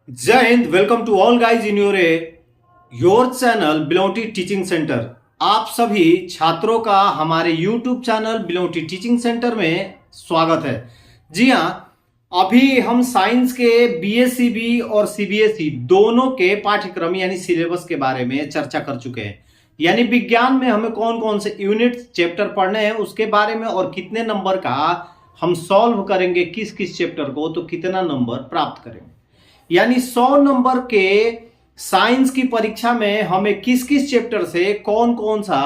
जय हिंद। Welcome to all guys in your channel Bilonti teaching centre. आप सभी छात्रों का हमारे YouTube channel Bilonti teaching centre में स्वागत है। जी हाँ, अभी हम साइंस के बीएसईबी और सीबीएसई दोनों के पाठ्यक्रम यानी सिलेबस के बारे में चर्चा कर चुके हैं। यानी विज्ञान में हमें कौन कौन से यूनिट चैप्टर पढ़ने हैं उसके बारे में, और कितने नंबर का हम सॉल्व करेंगे किस किस चैप्टर को, तो कितना नंबर प्राप्त करेंगे। यानी 100 नंबर के साइंस की परीक्षा में हमें किस किस चैप्टर से कौन कौन सा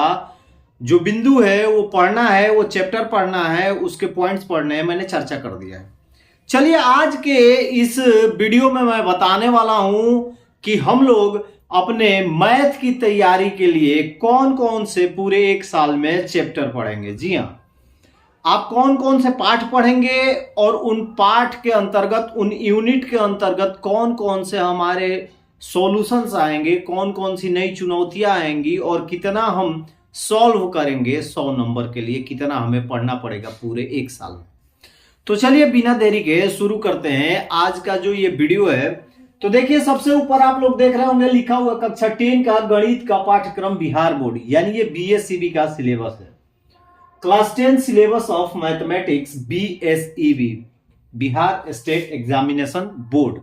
जो बिंदु है वो पढ़ना है, वो चैप्टर पढ़ना है, उसके पॉइंट्स पढ़ने हैं, मैंने चर्चा कर दिया है। चलिए आज के इस वीडियो में मैं बताने वाला हूं कि हम लोग अपने मैथ की तैयारी के लिए कौन कौन से पूरे एक साल में चैप्टर पढ़ेंगे। जी हाँ, आप कौन कौन से पाठ पढ़ेंगे और उन पाठ के अंतर्गत, उन यूनिट के अंतर्गत कौन कौन से हमारे सॉल्यूशंस आएंगे, कौन कौन सी नई चुनौतियां आएंगी और कितना हम सॉल्व करेंगे 100 नंबर के लिए, कितना हमें पढ़ना पड़ेगा पूरे एक साल में। तो चलिए बिना देरी के शुरू करते हैं आज का जो ये वीडियो है। तो देखिए, सबसे ऊपर आप लोग देख रहे होंगे लिखा हुआ कक्षा 10 का गणित का पाठ्यक्रम बिहार बोर्ड, यानी ये बीएसईबी का सिलेबस है। Class 10 syllabus of mathematics BSEB, Bihar state examination board.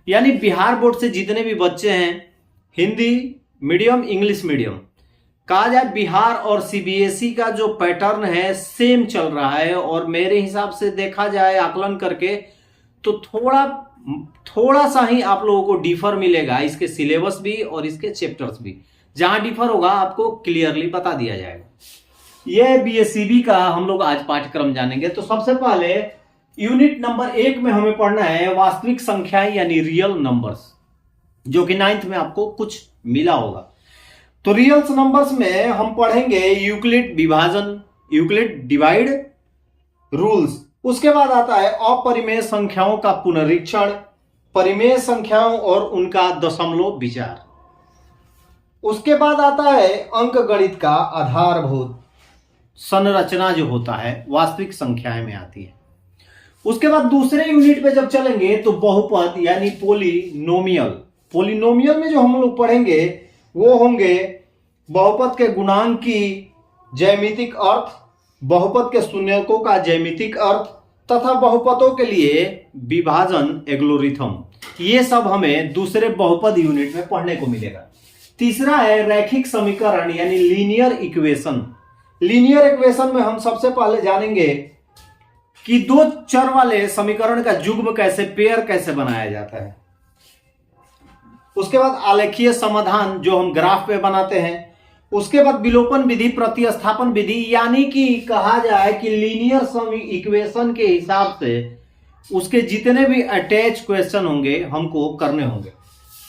यानी बिहार बोर्ड से जितने भी बच्चे हैं, हिंदी मीडियम इंग्लिश मीडियम, कहा जाए बिहार और सीबीएसई का जो पैटर्न है सेम चल रहा है। और मेरे हिसाब से देखा जाए आकलन करके तो थोड़ा सा ही आप लोगों को डिफर मिलेगा, इसके सिलेबस भी और इसके चैप्टर्स भी। जहां डिफर होगा आपको क्लियरली बता दिया जाएगा। ये बीएसईबी का हम लोग आज पाठ्यक्रम जानेंगे। तो सबसे पहले यूनिट नंबर 1 में हमें पढ़ना है वास्तविक संख्याएं यानी रियल नंबर्स, जो कि 9th में आपको कुछ मिला होगा। तो रियल नंबर्स में हम पढ़ेंगे यूक्लिड विभाजन, यूक्लिड डिवाइड रूल्स। उसके बाद आता है अपरिमेय संख्याओं का पुनरीक्षण, परिमेय संख्याओं और उनका दशमलव विचार। उसके बाद आता है अंकगणित का आधारभूत संरचना जो होता है वास्तविक संख्याएं में आती है। उसके बाद दूसरे यूनिट पे जब चलेंगे तो बहुपद यानी पोलिनोमियल। पोलिनोमियल में जो हम लोग पढ़ेंगे वो होंगे बहुपद के गुणांक की ज्यामितिक अर्थ, बहुपद के शून्यकों का ज्यामितिक अर्थ तथा बहुपदों के लिए विभाजन एल्गोरिथम। ये सब हमें दूसरे बहुपद यूनिट में पढ़ने को मिलेगा। तीसरा है रैखिक समीकरण यानी लीनियर इक्वेशन। लीनियर इक्वेशन में हम सबसे पहले जानेंगे कि दो चर वाले समीकरण का युग्म कैसे, पेयर कैसे बनाया जाता है। उसके बाद आलेखीय समाधान जो हम ग्राफ पे बनाते हैं। उसके बाद विलोपन विधि, प्रतिस्थापन विधि, यानी कि कहा जाए कि लीनियर इक्वेशन के हिसाब से उसके जितने भी अटैच क्वेश्चन होंगे हमको करने होंगे।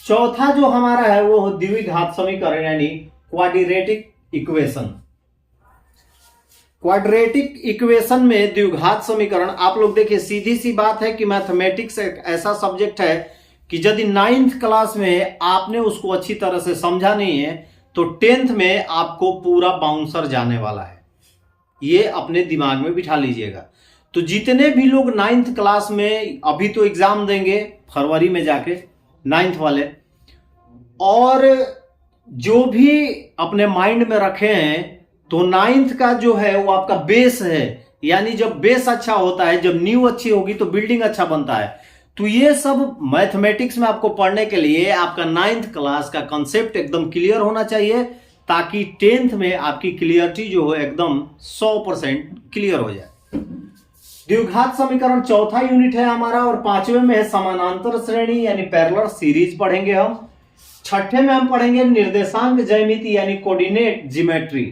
चौथा जो हमारा है वो द्विघात समीकरण यानी क्वाड्रेटिक इक्वेशन। क्वाड्रेटिक इक्वेशन में द्विघात समीकरण, आप लोग देखिए सीधी सी बात है कि मैथमेटिक्स एक ऐसा सब्जेक्ट है कि यदि 9th क्लास में आपने उसको अच्छी तरह से समझा नहीं है तो 10th में आपको पूरा बाउंसर जाने वाला है। ये अपने दिमाग में बिठा लीजिएगा। तो जितने भी लोग 9th क्लास में अभी तो एग्जाम देंगे फरवरी में जाके 9th वाले, और जो भी अपने माइंड में रखे हैं तो 9th का जो है वो आपका बेस है। यानी जब बेस अच्छा होता है, जब नींव अच्छी होगी तो बिल्डिंग अच्छा बनता है। तो ये सब मैथमेटिक्स में आपको पढ़ने के लिए आपका 9th क्लास का कॉन्सेप्ट एकदम क्लियर होना चाहिए, ताकि 10th में आपकी क्लियरिटी जो हो एकदम 100% क्लियर हो जाए। द्विघात समीकरण चौथा यूनिट है हमारा। और 5वें में है समानांतर श्रेणी यानी पैरेलल सीरीज पढ़ेंगे हम। 6ठे में हम पढ़ेंगे निर्देशांक ज्यामिति यानी कोऑर्डिनेट ज्योमेट्री।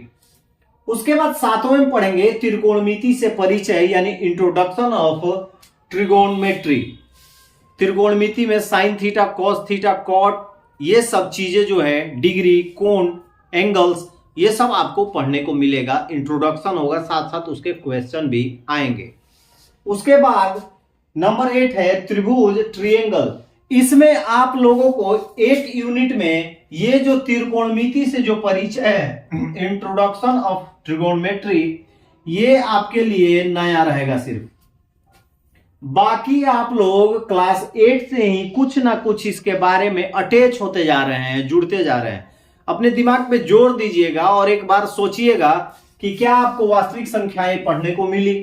उसके बाद 7वें में पढ़ेंगे त्रिकोणमिति से परिचय यानी इंट्रोडक्शन ऑफ ट्रिगोनमेट्री। त्रिकोणमिति में sine theta, cos theta, cot, ये सब चीजें जो है, डिग्री, कोण, एंगल्स, ये सब आपको पढ़ने को मिलेगा। इंट्रोडक्शन होगा, साथ साथ उसके क्वेश्चन भी आएंगे। उसके बाद नंबर 8 है त्रिभुज, ट्रिएंगल। इसमें आप लोगों को एक यूनिट में ये जो त्रिकोणमिति से जो परिचय है, इंट्रोडक्शन ऑफ ट्रिगोनमेट्री, ये आपके लिए नया रहेगा सिर्फ। बाकी आप लोग क्लास 8 से ही कुछ ना कुछ इसके बारे में अटैच होते जा रहे हैं, जुड़ते जा रहे हैं। अपने दिमाग पे जोर दीजिएगा और एक बार सोचिएगा कि क्या आपको वास्तविक संख्याएं पढ़ने को मिली,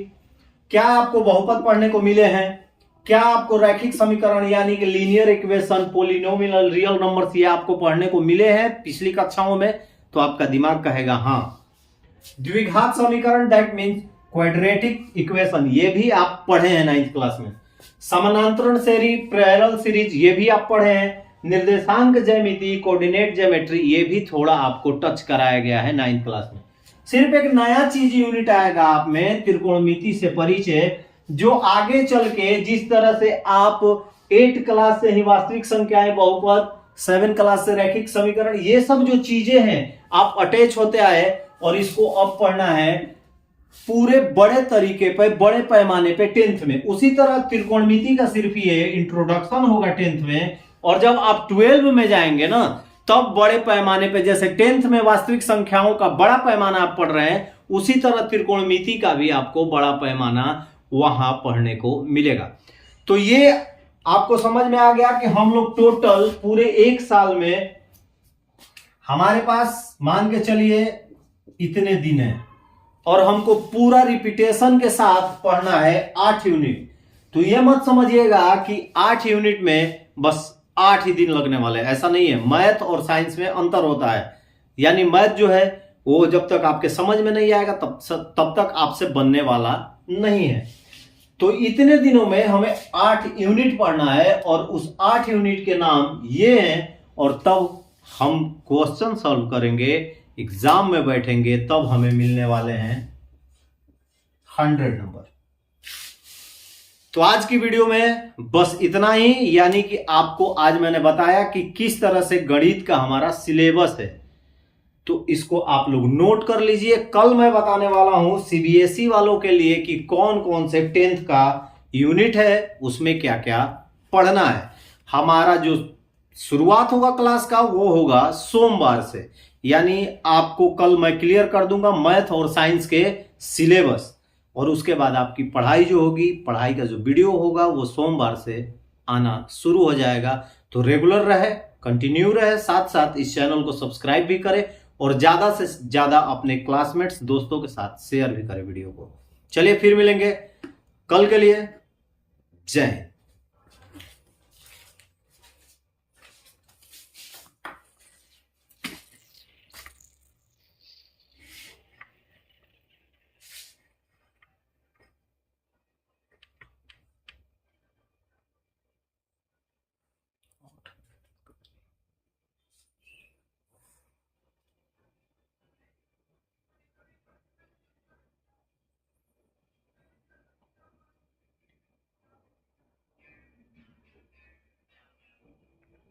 क्या आपको बहुपद पढ़ने को मिले हैं, क्या आपको रैखिक समीकरण यानी कि linear equation, polynomial, real numbers ये आपको पढ़ने को मिले हैं पिछली कक्षाओं में? तो आपका दिमाग कहेगा हाँ। द्विघात समीकरण दैट मीन्स क्वाड्रेटिक इक्वेशन ये भी आप पढ़े हैं 9th क्लास में। समानांतरण श्रेणी, पैरेलल सीरीज ये भी आप पढ़े हैं। निर्देशांक ज्यामिति, कोऑर्डिनेट ज्योमेट्री ये भी थोड़ा आपको टच कराया गया है 9th क्लास में। सिर्फ एक नया चीज यूनिट आएगा आप में, त्रिकोणमिति से परिचय, जो आगे चल के जिस तरह से आप 8 क्लास से ही वास्तविक संख्याएं, बहुपद, 7 क्लास से रैखिक समीकरण, ये सब जो चीजें हैं आप अटैच होते आए और इसको अब पढ़ना है पूरे बड़े तरीके पे, बड़े पैमाने पे 10th में। उसी तरह त्रिकोणमिति का सिर्फ ये इंट्रोडक्शन होगा 10th में, और जब आप 12 में जाएंगे ना तब बड़े पैमाने पे, जैसे 10th में वास्तविक संख्याओं का बड़ा पैमाना आप पढ़ रहे हैं, उसी तरह त्रिकोणमिति का भी आपको बड़ा पैमाना वहां पढ़ने को मिलेगा। तो ये आपको समझ में आ गया कि हम लोग टोटल पूरे 1 साल में हमारे पास मान के चलिए इतने दिन है और हमको पूरा रिपीटेशन के साथ पढ़ना है 8 यूनिट। तो ये मत समझिएगा कि 8 यूनिट में बस 8 ही दिन लगने वाले, ऐसा नहीं है। मैथ और साइंस में अंतर होता है, यानी मैथ जो है वो जब तक आपके समझ में नहीं आएगा तब तक आपसे बनने वाला नहीं है। तो इतने दिनों में हमें 8 यूनिट पढ़ना है और उस 8 यूनिट के नाम ये हैं, और तब हम क्वेश्चन सॉल्व करेंगे, एग्जाम में बैठेंगे, तब हमें मिलने वाले हैं 100 नंबर। तो आज की वीडियो में बस इतना ही, यानी कि आपको आज मैंने बताया कि किस तरह से गणित का हमारा सिलेबस है। तो इसको आप लोग नोट कर लीजिए। कल मैं बताने वाला हूं सीबीएसई वालों के लिए कि कौन कौन से 10th का यूनिट है, उसमें क्या क्या पढ़ना है। हमारा जो शुरुआत होगा क्लास का वो होगा सोमवार से, यानी आपको कल मैं क्लियर कर दूंगा मैथ और साइंस के सिलेबस, और उसके बाद आपकी पढ़ाई जो होगी, पढ़ाई का जो वीडियो होगा वो सोमवार से आना शुरू हो जाएगा। तो रेगुलर रहे, कंटिन्यू रहे, साथ साथ इस चैनल को सब्सक्राइब भी करें और ज्यादा से ज्यादा अपने क्लासमेट्स, दोस्तों के साथ शेयर भी करें वीडियो को। चलिए फिर मिलेंगे कल के लिए। जय हिंद।